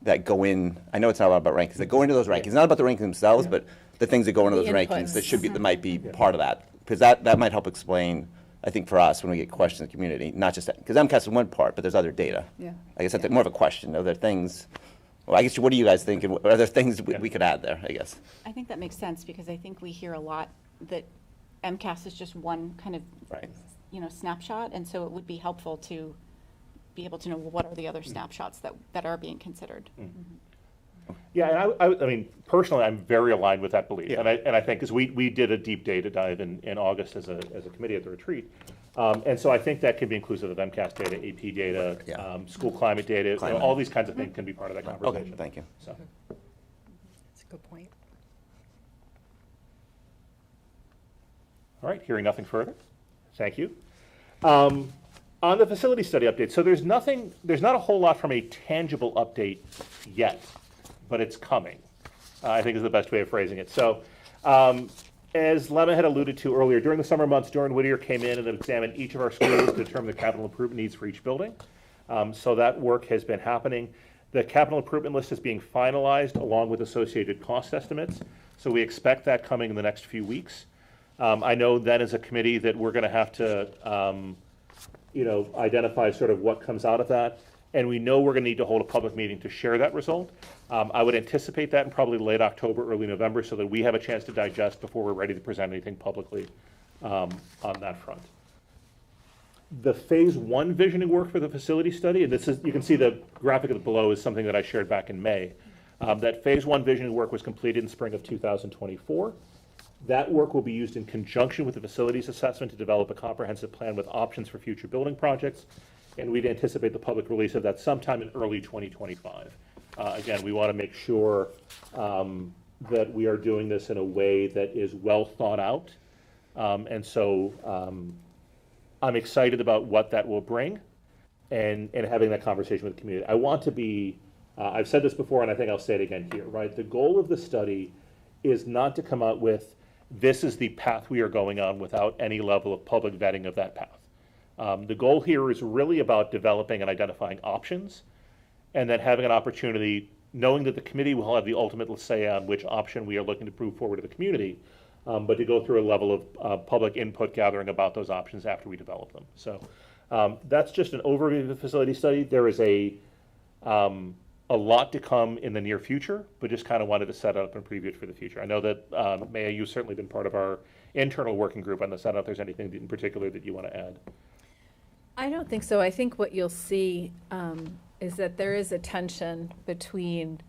that go in, I know it's not about rankings, that go into those rankings. It's not about the rankings themselves, but the things that go into those rankings that might be part of that. Because that might help explain, I think, for us when we get questions in the community, not just, because MCAS is one part, but there's other data. Yeah. I guess that's more of a question. Are there things, well, I guess, what do you guys think? And are there things we could add there, I guess? I think that makes sense because I think we hear a lot that MCAS is just one kind of, snapshot. And so it would be helpful to be able to know what are the other snapshots that are being considered. Yeah, and I mean, personally, I'm very aligned with that belief. And I think, because we did a deep data dive in August as a committee at the retreat. And so I think that can be inclusive of MCAS data, AP data, school climate data, all these kinds of things can be part of that conversation. Okay, thank you. So. That's a good point. All right, hearing nothing further. Thank you. On the facility study update, so there's not a whole lot from a tangible update yet, but it's coming, I think is the best way of phrasing it. So as Lemma had alluded to earlier, during the summer months, Doran Whittier came in and examined each of our schools to determine the capital improvement needs for each building. So that work has been happening. The capital improvement list is being finalized along with associated cost estimates, so we expect that coming in the next few weeks. I know that as a committee that we're going to have to, identify sort of what comes out of that, and we know we're going to need to hold a public meeting to share that result. I would anticipate that in probably late October, early November, so that we have a chance to digest before we're ready to present anything publicly on that front. The phase 1 visioning work for the facility study, and this is, you can see the graphic below is something that I shared back in May. That phase 1 visioning work was completed in spring of 2024. That work will be used in conjunction with the facilities assessment to develop a comprehensive plan with options for future building projects, and we'd anticipate the public release of that sometime in early 2025. Again, we want to make sure that we are doing this in a way that is well thought out, and so I'm excited about what that will bring and having that conversation with the community. I want to be, I've said this before and I think I'll say it again here, right? The goal of the study is not to come out with, this is the path we are going on without any level of public vetting of that path. The goal here is really about developing and identifying options and then having an opportunity, knowing that the committee will have the ultimate say on which option we are looking to prove forward to the community, but to go through a level of public input gathering about those options after we develop them. So that's just an overview of the facility study. There is a lot to come in the near future, but just kind of wanted to set up and preview it for the future. I know that, Maya, you've certainly been part of our internal working group on this. I don't know if there's anything in particular that you want to add. I don't think so. I think what you'll see is that there is a tension between,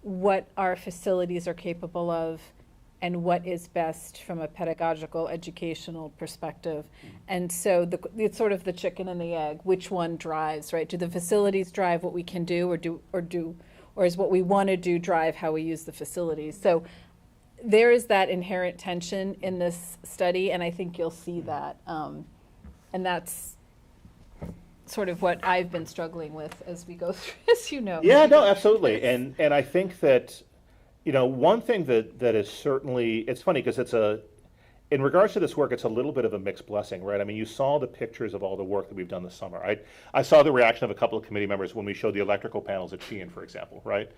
what our facilities are capable of and what is best from a pedagogical, educational perspective. And so it's sort of the chicken and the egg. Which one drives, right? Do the facilities drive what we can do, or is what we want to do drive how we use the facilities? So there is that inherent tension in this study, and I think you'll see that. And that's sort of what I've been struggling with as we go through, as you know. Yeah, no, absolutely. And I think that, one thing that is certainly, it's funny because in regards to this work, it's a little bit of a mixed blessing, right? I mean, you saw the pictures of all the work that we've done this summer. I saw the reaction of a couple of committee members when we showed the electrical panels at Sheehan, for example, right?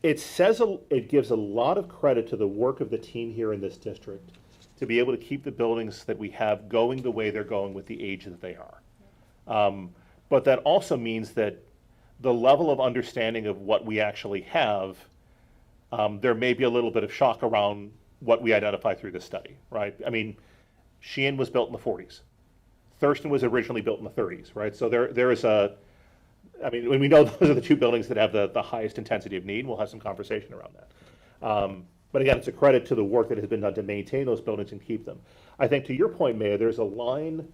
It gives a lot of credit to the work of the team here in this district to be able to keep the buildings that we have going the way they're going with the age that they are. But that also means that the level of understanding of what we actually have, there may be a little bit of shock around what we identify through this study, right? I mean, Sheehan was built in the 40s. Thurston was originally built in the 30s, right? So there is when we know those are the two buildings that have the highest intensity of need, we'll have some conversation around that. But again, it's a credit to the work that has been done to maintain those buildings and keep them. I think to your point, Maya, there's a line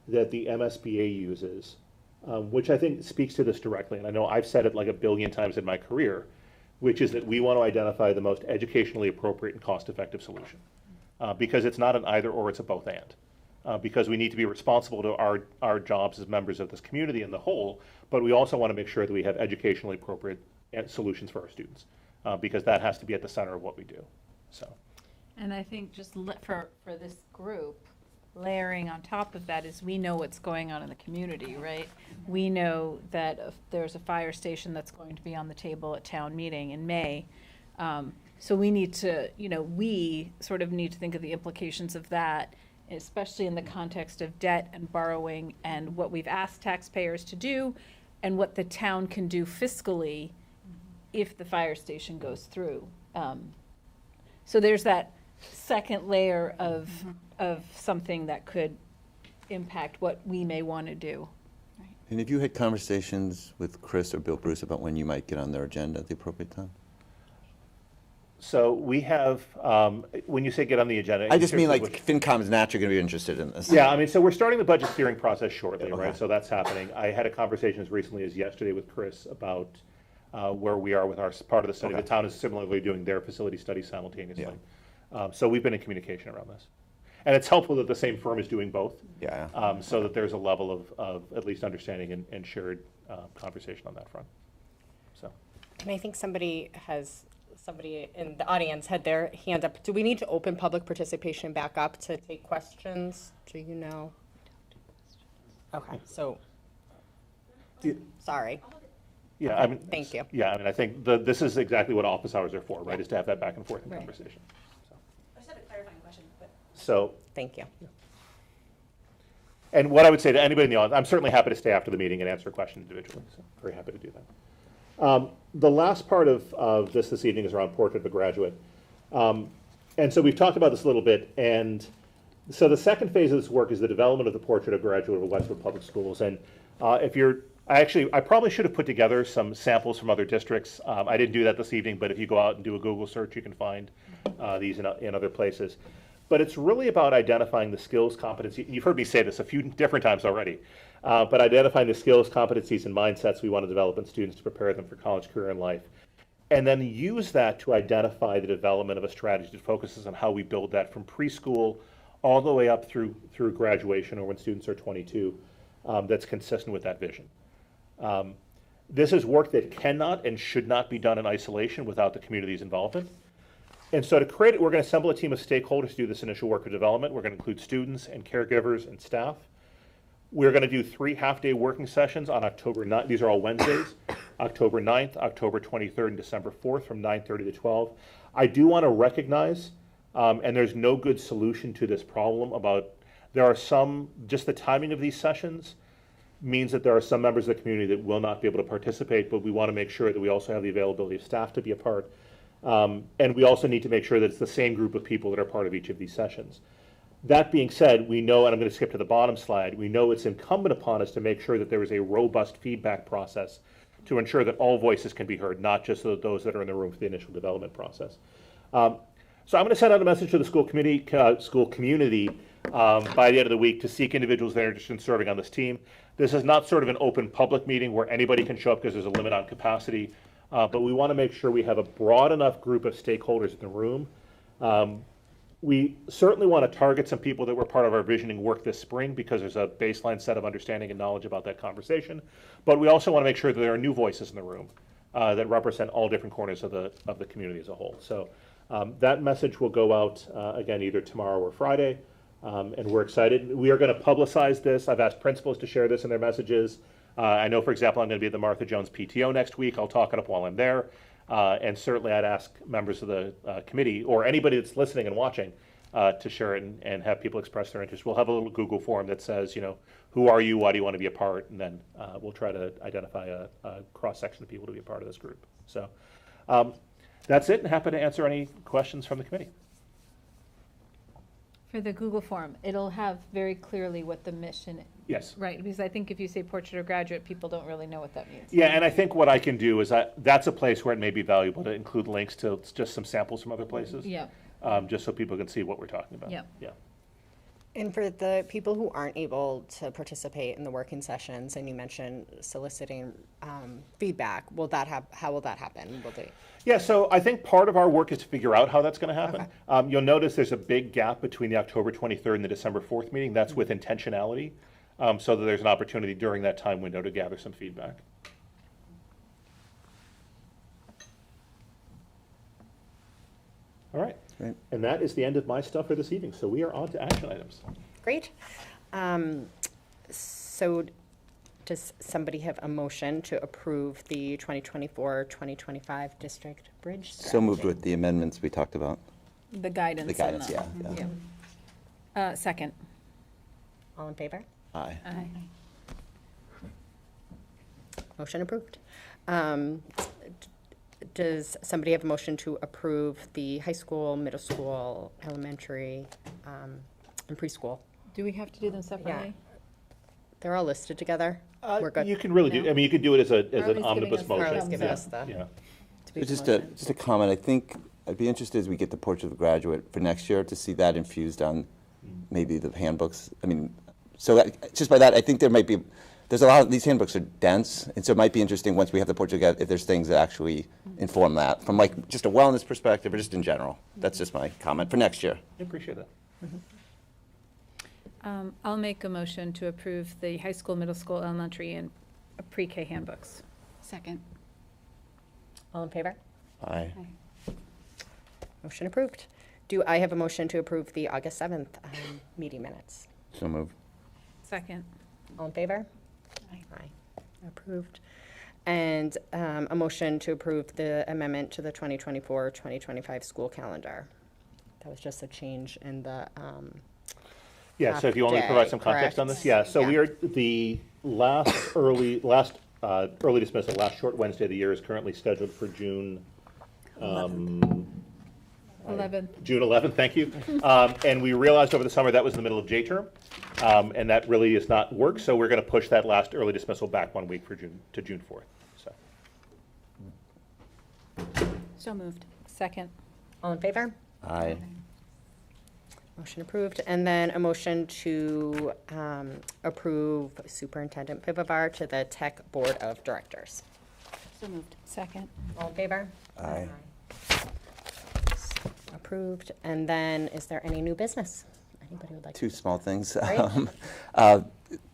that the MSBA uses, which I think speaks to this directly. And I know I've said it like 1 billion times in my career, which is that we want to identify the most educationally appropriate and cost-effective solution. Because it's not an either or, it's a both and. Because we need to be responsible to our jobs as members of this community in the whole, but we also want to make sure that we have educationally appropriate solutions for our students. Because that has to be at the center of what we do. So, and I think just for this group, layering on top of that is we know what's going on in the community, right? We know that if there's a fire station that's going to be on the table at town meeting in May. So we need to, we sort of need to think of the implications of that, especially in the context of debt and borrowing and what we've asked taxpayers to do and what the town can do fiscally if the fire station goes through. So there's that second layer of something that could impact what we may want to do. And have you had conversations with Chris or Bill Bruce about when you might get on their agenda at the appropriate time? So we have, when you say get on the agenda. I just mean like FinCom is naturally going to be interested in this. Yeah, so we're starting the budget steering process shortly, Okay. right? So that's happening. I had a conversation as recently as yesterday with Chris about where we are with our part of the study. Okay. The town is similarly doing their facility study simultaneously. So we've been in communication around this. And it's helpful that the same firm is doing both. Yeah. So that there's a level of at least understanding and shared conversation on that front. So. And I think somebody in the audience had their hand up. Do we need to open public participation back up to take questions? Do you know? Okay, so Sorry. Yeah, I mean. Thank you. Yeah, I mean, I think this is exactly what office hours are for, right, is to have that back and forth conversation. I just had a clarifying question, but. So, Thank you. and what I would say to anybody in the audience, I'm certainly happy to stay after the meeting and answer questions individually, so very happy to do that. The last part of this evening is around Portrait of a Graduate. And so we've talked about this a little bit, and so the second phase of this work is the development of the Portrait of a Graduate of Westwood Public Schools. And I probably should have put together some samples from other districts. I didn't do that this evening, but if you go out and do a Google search, you can find these in other places. But it's really about identifying the skills, competency. You've heard me say this a few different times already, but identifying the skills, competencies, and mindsets we want to develop in students to prepare them for college, career, and life. And then use that to identify the development of a strategy that focuses on how we build that from preschool all the way up through graduation or when students are 22, that's consistent with that vision. This is work that cannot and should not be done in isolation without the community's involvement. And so to create it, we're going to assemble a team of stakeholders to do this initial work of development. We're going to include students and caregivers and staff. We're going to do 3 half-day working sessions on October 9th. These are all Wednesdays, October 9th, October 23rd, and December 4th from 9:30 to 12. I do want to recognize, and there's no good solution to this problem there are some, just the timing of these sessions means that there are some members of the community that will not be able to participate, but we want to make sure that we also have the availability of staff to be a part. And we also need to make sure that it's the same group of people that are part of each of these sessions. That being said, we know, and I'm going to skip to the bottom slide, we know it's incumbent upon us to make sure that there is a robust feedback process to ensure that all voices can be heard, not just those that are in the room for the initial development process. So I'm going to send out a message to the school community by the end of the week to seek individuals that are interested in serving on this team. This is not sort of an open public meeting where anybody can show up because there's a limit on capacity, but we want to make sure we have a broad enough group of stakeholders in the room. We certainly want to target some people that were part of our visioning work this spring because there's a baseline set of understanding and knowledge about that conversation. But we also want to make sure that there are new voices in the room that represent all different corners of the community as a whole. So that message will go out again either tomorrow or Friday, and we're excited. We are going to publicize this. I've asked principals to share this in their messages. I know, for example, I'm going to be at the Martha Jones PTO next week. I'll talk it up while I'm there. And certainly I'd ask members of the committee or anybody that's listening and watching to share it and have people express their interest. We'll have a little Google form that says, who are you, why do you want to be a part, and then we'll try to identify a cross-section of people to be a part of this group. So that's it, and happy to answer any questions from the committee. For the Google form, it'll have very clearly what the mission is. Yes. Right, because I think if you say portrait of graduate, people don't really know what that means. Yeah, and I think what I can do is that's a place where it may be valuable to include links to just some samples from other places. Yeah. Just so people can see what we're talking about. Yeah. Yeah. And for the people who aren't able to participate in the working sessions, and you mentioned soliciting feedback, how will that happen? Will they? Yeah, so I think part of our work is to figure out how that's going to happen. Okay. You'll notice there's a big gap between the October 23rd and the December 4th meeting. That's with intentionality, so that there's an opportunity during that time window to gather some feedback. All right. Great. And that is the end of my stuff for this evening. So we are on to action items. Great. So does somebody have a motion to approve the 2024-2025 district bridge strategy? So moved with the amendments we talked about. The guidance. The guidance, yeah. Second. All in favor? Aye. Aye. Motion approved. Does somebody have a motion to approve the high school, middle school, elementary, and preschool? Do we have to do them separately? They're all listed together. We're good. You can really do. I mean, you could do it as an Harley's omnibus giving us motion. Harley's giving us the Yeah. to be Just motion. a comment, I think I'd be interested as we get the Portrait of the Graduate for next year to see that infused on maybe the handbooks. I mean, so that, just by that, I think there's a lot of, these handbooks are dense, and so it might be interesting once we have the Portrait of the Graduate if there's things that actually inform that from like just a wellness perspective or just in general. That's just my comment for next year. I appreciate that. I'll make a motion to approve the high school, middle school, elementary, and pre-K handbooks. Second. All in favor? Aye. Motion approved. Do I have a motion to approve the August 7th meeting minutes? So moved. Second. All in favor? Aye. Aye. Approved. And a motion to approve the amendment to the 2024-2025 school calendar. That was just a change in the Yeah, so if you want me to provide some context on this? Yeah, so we are, the last early dismissal, last short Wednesday of the year is currently scheduled for June 11. June 11th, thank you. And we realized over the summer that was in the middle of J term, and that really is not work, so we're going to push that last early dismissal back 1 week for June 4th. So moved. Second. All in favor? Aye. Motion approved. And then a motion to approve Superintendent Pivovar to the Tech Board of Directors. So moved. Second. All in favor? Aye. Approved. And then, is there any new business? Anybody would like to? Two small things. Great.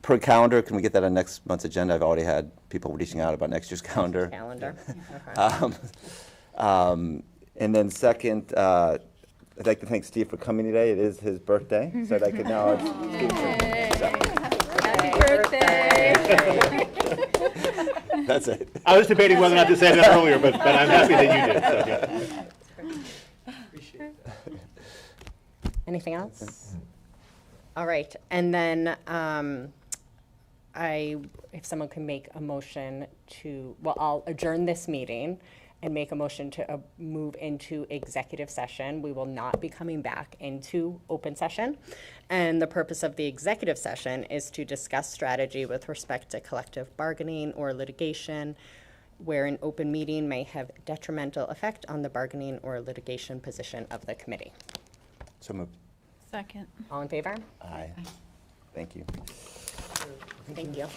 Per calendar, can we get that on next month's agenda? I've already had people reaching out about next year's calendar. Calendar. Okay. And then second, I'd like to thank Steve for coming today. It is his birthday, so I'd like to acknowledge Steve. Happy birthday. That's it. I was debating whether or not to say that earlier, but I'm happy that you did, so yeah. Appreciate that. Anything else? All right, and then if someone can make a motion to, well, I'll adjourn this meeting and make a motion to move into executive session. We will not be coming back into open session. And the purpose of the executive session is to discuss strategy with respect to collective bargaining or litigation, where an open meeting may have detrimental effect on the bargaining or litigation position of the committee. So moved. Second. All in favor? Aye. Thank you. Thank you.